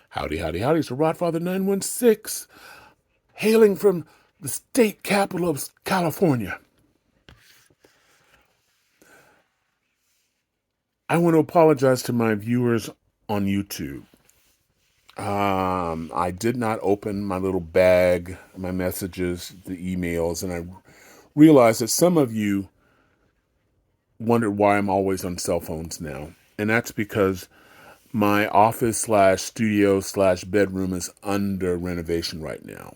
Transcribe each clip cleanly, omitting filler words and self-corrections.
Howdy, howdy, howdy. It's the Rodfather 916, hailing from the state capital of California. I want to apologize to my viewers on YouTube. I did not open my little bag, my messages, the emails, and I realized that some of you wondered why I'm always on cell phones now. And that's because my office slash studio slash bedroom is under renovation right now.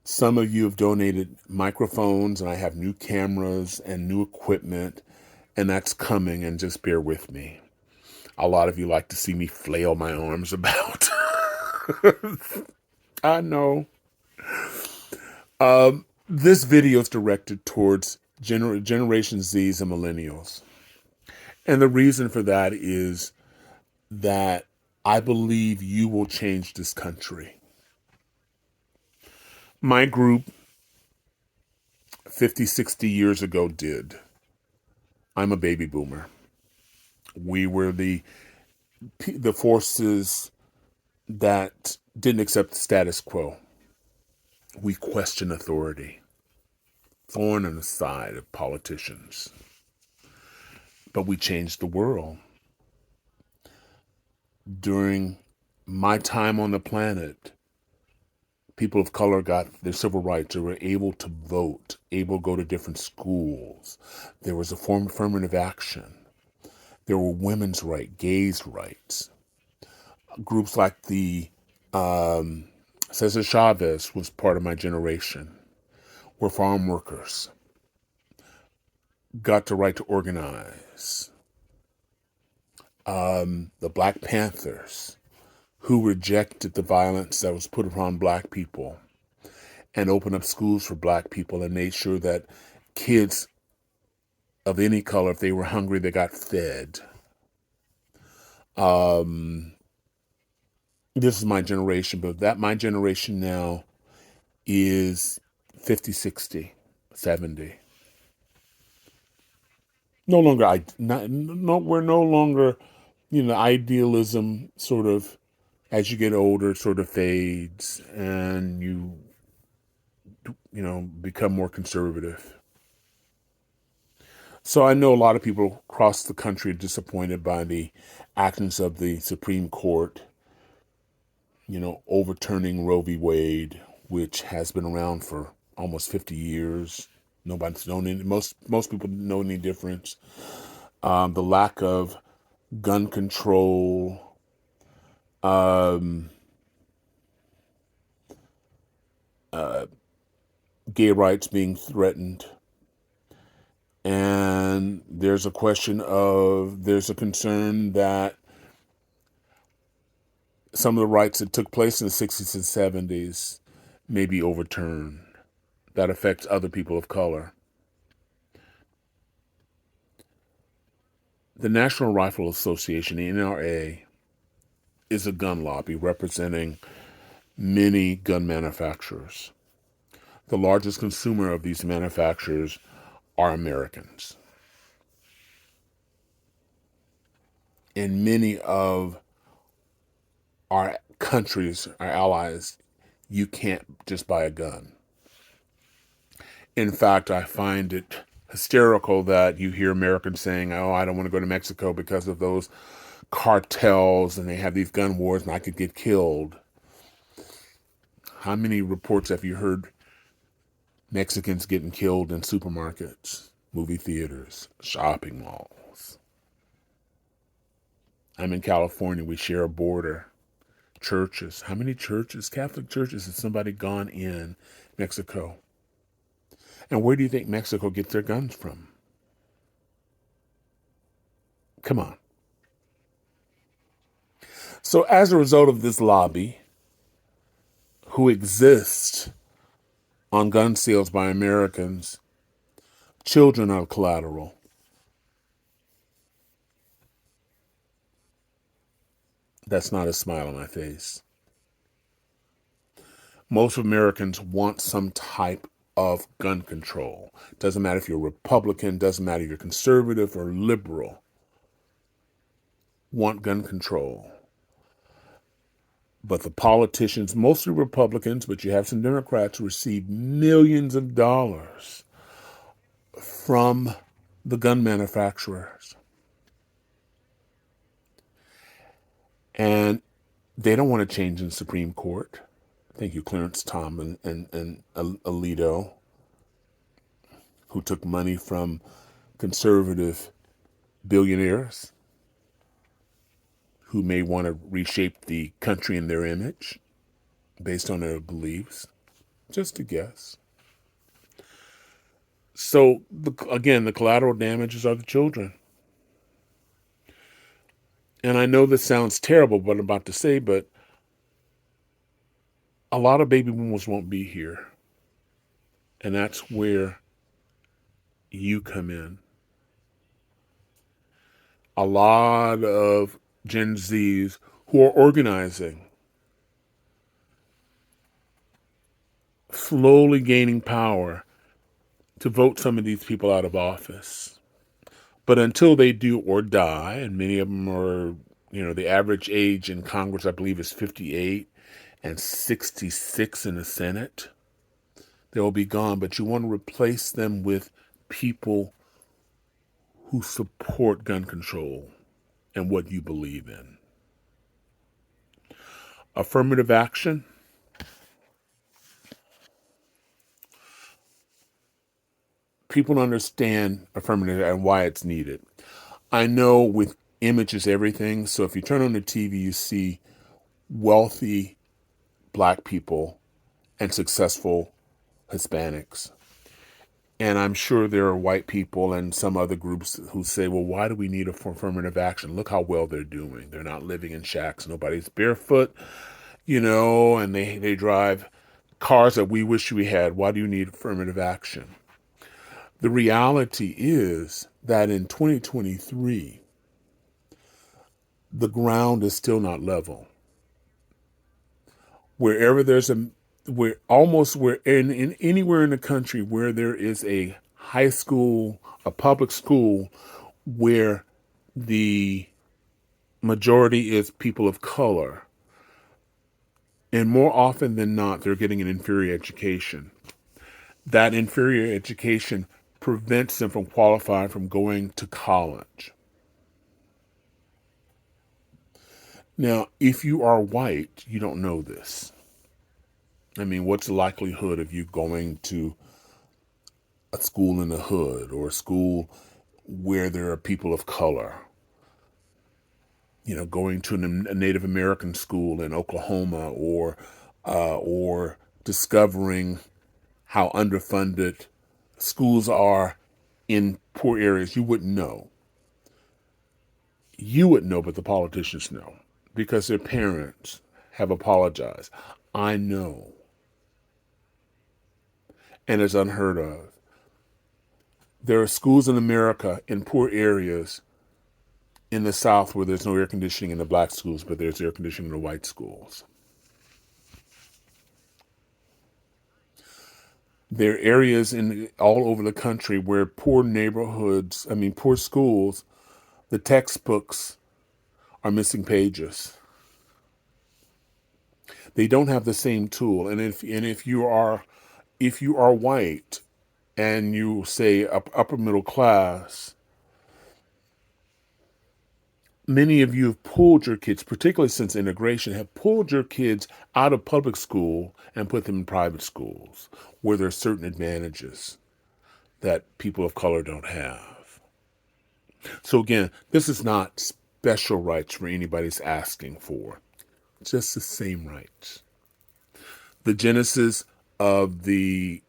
Some of you have donated microphones, and I have new cameras and new equipment, and that's coming, and just bear with me. A lot of you like to see me flail my arms about. I know. This video is directed towards Generation Zs and Millennials. And the reason for that is that I believe you will change this country. My group 50, 60 years ago did. I'm a baby boomer. We were the forces that didn't accept the status quo. We questioned authority, thorn in the side of politicians. But we changed the world. During my time on the planet, people of color got their civil rights. They were able to vote, able to go to different schools. There was a form of affirmative action. There were women's rights, gays' rights. Groups like the Cesar Chavez was part of my generation. We're farm workers. Got the right to organize. The Black Panthers, who rejected the violence that was put upon black people and opened up schools for black people and made sure that kids of any color, if they were hungry, they got fed. This is my generation, but my generation now is 50, 60, 70. No longer, we're no longer, idealism sort of, as you get older, sort of fades and you become more conservative. So I know a lot of people across the country are disappointed by the actions of the Supreme Court, overturning Roe v. Wade, which has been around for almost 50 years. Nobody's known any, most people don't know any difference. The lack of gun control, gay rights being threatened. And there's a concern that some of the rights that took place in the 60s and 70s may be overturned. That affects other people of color. The National Rifle Association, the NRA, is a gun lobby representing many gun manufacturers. The largest consumer of these manufacturers are Americans. In many of our countries, our allies, you can't just buy a gun. In fact, I find it hysterical that you hear Americans saying, oh, I don't want to go to Mexico because of those cartels and they have these gun wars and I could get killed. How many reports have you heard Mexicans getting killed in supermarkets, movie theaters, shopping malls? I'm in California. We share a border. Churches. How many churches, Catholic churches, has somebody gone in Mexico? And where do you think Mexico gets their guns from? Come on. So as a result of this lobby, who exists on gun sales by Americans, children are collateral. That's not a smile on my face. Most Americans want some type of gun control. Doesn't matter if you're Republican, doesn't matter if you're conservative or liberal. Want gun control. But the politicians, mostly Republicans, but you have some Democrats, receive millions of dollars from the gun manufacturers. And they don't want to change in the Supreme Court. Thank you, Clarence Tom and Alito, who took money from conservative billionaires who may want to reshape the country in their image based on their beliefs. Just a guess. So, again, the collateral damages are the children. And I know this sounds terrible, what I'm about to say, but a lot of baby boomers won't be here. And that's where you come in. A lot of Gen Zs who are organizing, slowly gaining power to vote some of these people out of office. But until they do or die, and many of them are, the average age in Congress, I believe, is 58 and 66 in the Senate, they will be gone. But you want to replace them with people who support gun control and what you believe in. Affirmative action. People understand affirmative and why it's needed. I know with image is everything. So if you turn on the TV, you see wealthy black people and successful Hispanics. And I'm sure there are white people and some other groups who say, well, why do we need affirmative action? Look how well they're doing. They're not living in shacks. Nobody's barefoot, and they drive cars that we wish we had. Why do you need affirmative action? The reality is that in 2023, the ground is still not level. Wherever there's anywhere in the country where there is a high school, a public school, where the majority is people of color, and more often than not, they're getting an inferior education. That inferior education prevents them from qualifying from going to college. Now, if you are white, you don't know this. I mean, what's the likelihood of you going to a school in the hood or a school where there are people of color? Going to a Native American school in Oklahoma, or discovering how underfunded schools are in poor areas. You wouldn't know. You wouldn't know, but the politicians know because their parents have apologized. I know. And it's unheard of. There are schools in America in poor areas in the South where there's no air conditioning in the black schools, but there's air conditioning in the white schools. There are areas all over the country where poor schools, the textbooks are missing pages. They don't have the same tool. And if you are white and you say upper middle class, many of you have pulled your kids, particularly since integration, have pulled your kids out of public school and put them in private schools where there are certain advantages that people of color don't have. So again, this is not special rights for anybody's asking for. Just the same rights. The genesis of the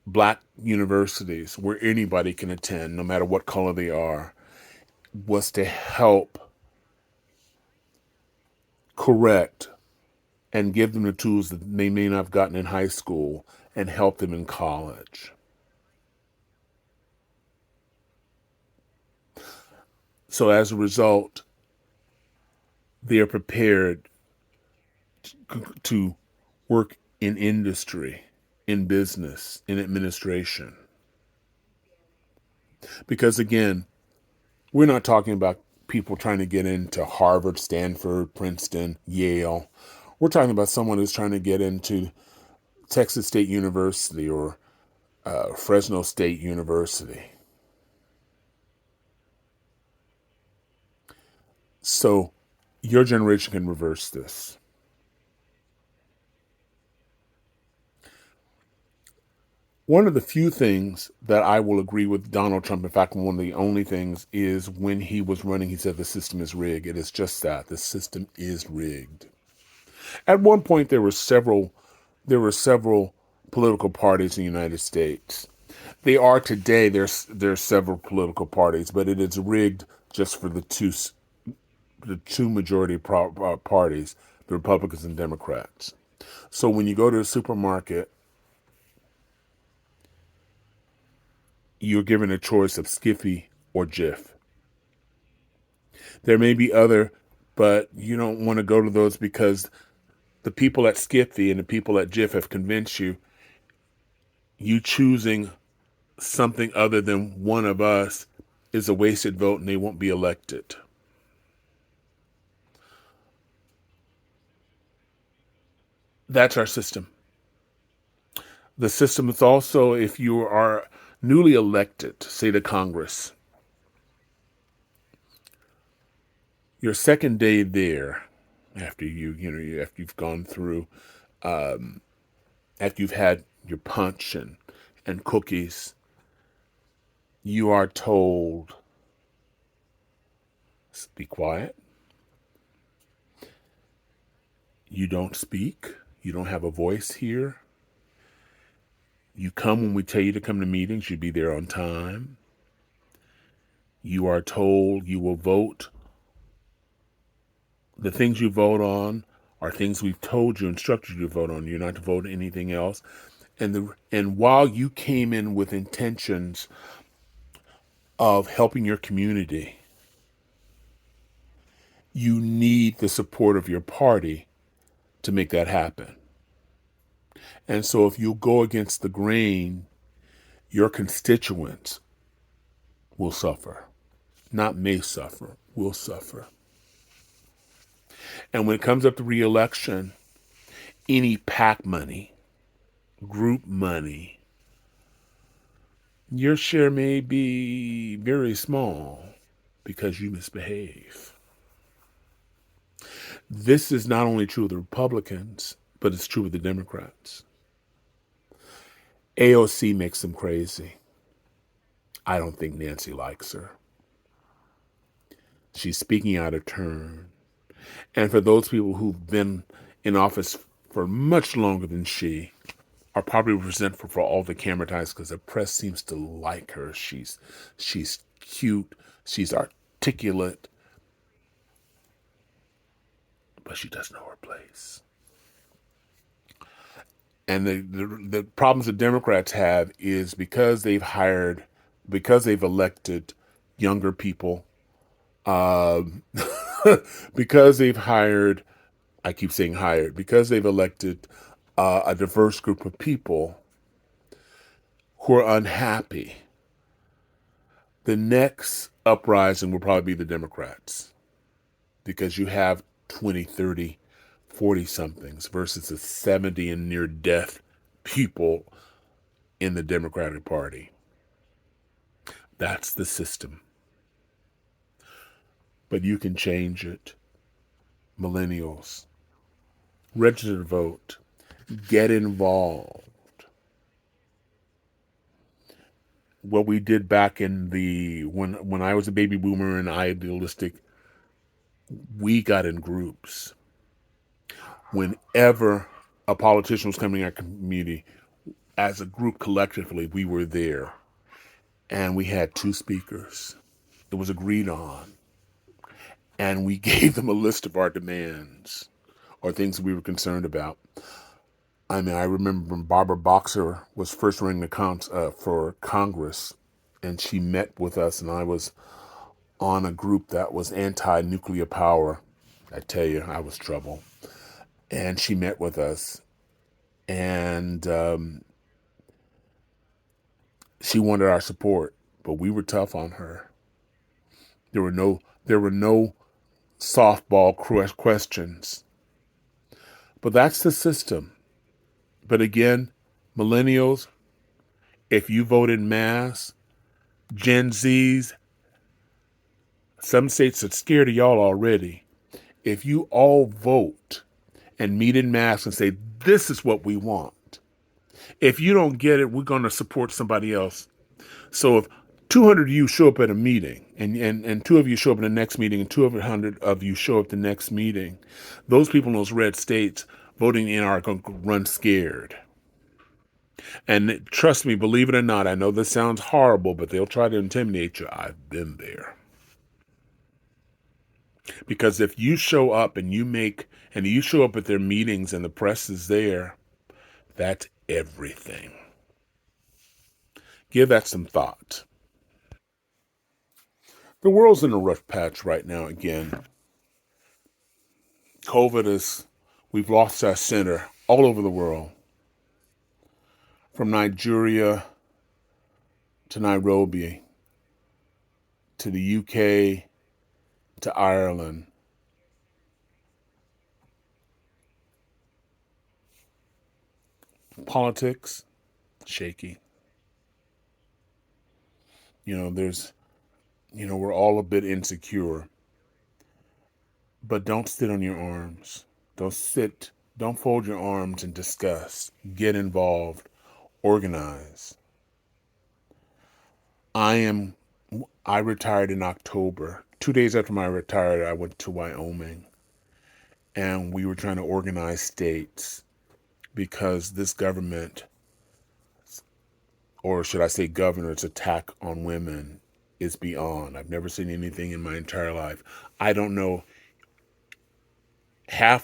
black universities where anybody can attend, no matter what color they are, was to help correct and give them the tools that they may not have gotten in high school and help them in college. So as a result, they are prepared to work in industry, in business, in administration. Because again, we're not talking about people trying to get into Harvard, Stanford, Princeton, Yale. We're talking about someone who's trying to get into Texas State University or Fresno State University. So your generation can reverse this. One of the few things that I will agree with Donald Trump, in fact, one of the only things, is when he was running, he said the system is rigged. It is just that. The system is rigged. At one point, there were several political parties in the United States. They are today. There's several political parties, but it is rigged just for the two majority parties, the Republicans and Democrats. So when you go to a supermarket, you're given a choice of Skiffy or Jif. There may be other, but you don't want to go to those because the people at Skiffy and the people at Jif have convinced you choosing something other than one of us is a wasted vote and they won't be elected. That's our system. The system is also, if you are newly elected, say to Congress, your second day there, after after you've gone through, after you've had your punch and cookies, you are told, be quiet. You don't speak. You don't have a voice here. You come when we tell you to come to meetings. You be there on time. You are told you will vote. The things you vote on are things we've told you, instructed you to vote on. You're not to vote anything else. And while you came in with intentions of helping your community, you need the support of your party to make that happen. And so if you go against the grain, your constituents will suffer. Not may suffer, will suffer. And when it comes up to re-election, any PAC money, group money, your share may be very small because you misbehave. This is not only true of the Republicans, but it's true of the Democrats. AOC makes them crazy. I don't think Nancy likes her. She's speaking out of turn. And for those people who've been in office for much longer than she, are probably resentful for all the camera ties because the press seems to like her. She's cute, she's articulate, but she doesn't know her place. And the problems the Democrats have is because they've elected younger people, because they've hired, I keep saying hired, because they've elected a diverse group of people who are unhappy. The next uprising will probably be the Democrats because you have 20, 30, 40 somethings versus the 70 and near death people in the Democratic Party. That's the system. But you can change it. Millennials, register to vote, get involved. What we did back in when I was a baby boomer and idealistic, we got in groups. Whenever a politician was coming in our community, as a group collectively, we were there. And we had 2 speakers. It was agreed on. And we gave them a list of our demands or things we were concerned about. I mean, I remember when Barbara Boxer was first running for Congress, and she met with us, and I was on a group that was anti-nuclear power. I tell you, I was trouble. And she met with us, and she wanted our support, but we were tough on her. There were no There were no softball questions. But that's the system. But again, millennials, if you vote in mass, Gen Zs, some states are scared of y'all already. If you all vote and meet in mass and say, this is what we want, if you don't get it, we're going to support somebody else. So if 200 of you show up at a meeting and two of you show up in the next meeting and 200 of you show up the next meeting, those people in those red states voting in are going to run scared. And trust me, believe it or not, I know this sounds horrible, but they'll try to intimidate you. I've been there. Because if you show up and you show up at their meetings and the press is there, that's everything. Give that some thought. The world's in a rough patch right now again. We've lost our center all over the world. From Nigeria to Nairobi, to the UK, to Ireland. Politics, shaky. We're all a bit insecure. But don't sit on your arms. Don't fold your arms in disgust. Get involved. Organize. I retired in October. 2 days after I retired, I went to Wyoming. And we were trying to organize states because this government, or should I say governor's attack on women is beyond. I've never seen anything in my entire life. I don't know.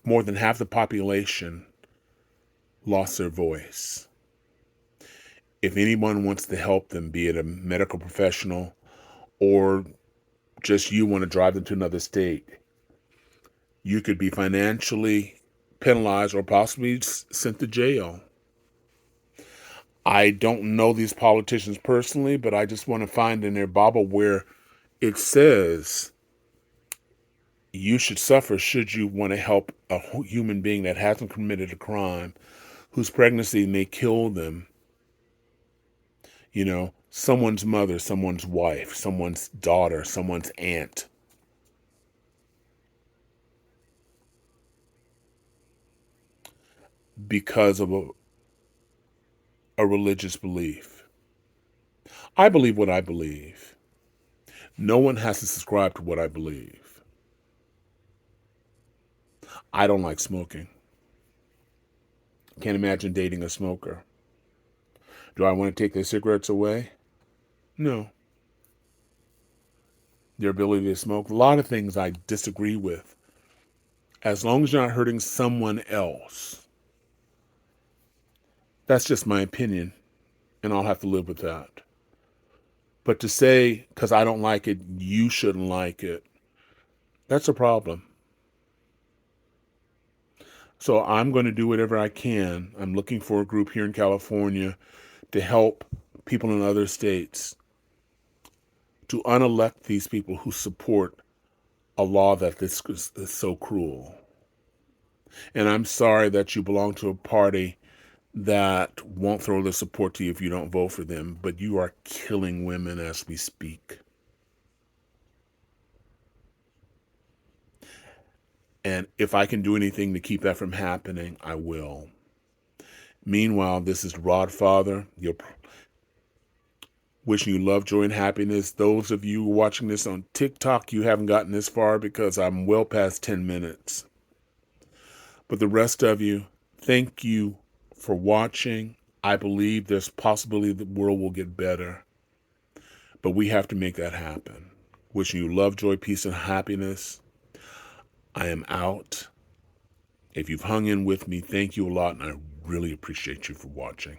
More than half the population lost their voice. If anyone wants to help them, be it a medical professional or just you want to drive them to another state, you could be financially penalized or possibly sent to jail. I don't know these politicians personally, but I just want to find in their Bible where it says you should suffer should you want to help a human being that hasn't committed a crime, whose pregnancy may kill them. Someone's mother, someone's wife, someone's daughter, someone's aunt. Because of a religious belief. I believe what I believe. No one has to subscribe to what I believe. I don't like smoking. Can't imagine dating a smoker. Do I want to take their cigarettes away? No. Their ability to smoke. A lot of things I disagree with. As long as you're not hurting someone else. That's just my opinion. And I'll have to live with that. But to say, because I don't like it, you shouldn't like it, that's a problem. So I'm going to do whatever I can. I'm looking for a group here in California to help people in other states to unelect these people who support a law that this is so cruel. And I'm sorry that you belong to a party that won't throw their support to you if you don't vote for them, but you are killing women as we speak. And if I can do anything to keep that from happening, I will. Meanwhile, this is Rod Father, wishing you love, joy, and happiness. Those of you watching this on TikTok, you haven't gotten this far because I'm well past 10 minutes. But the rest of you, thank you for watching. I believe there's possibility the world will get better. But we have to make that happen. Wishing you love, joy, peace, and happiness. I am out. If you've hung in with me, thank you a lot, and I really appreciate you for watching.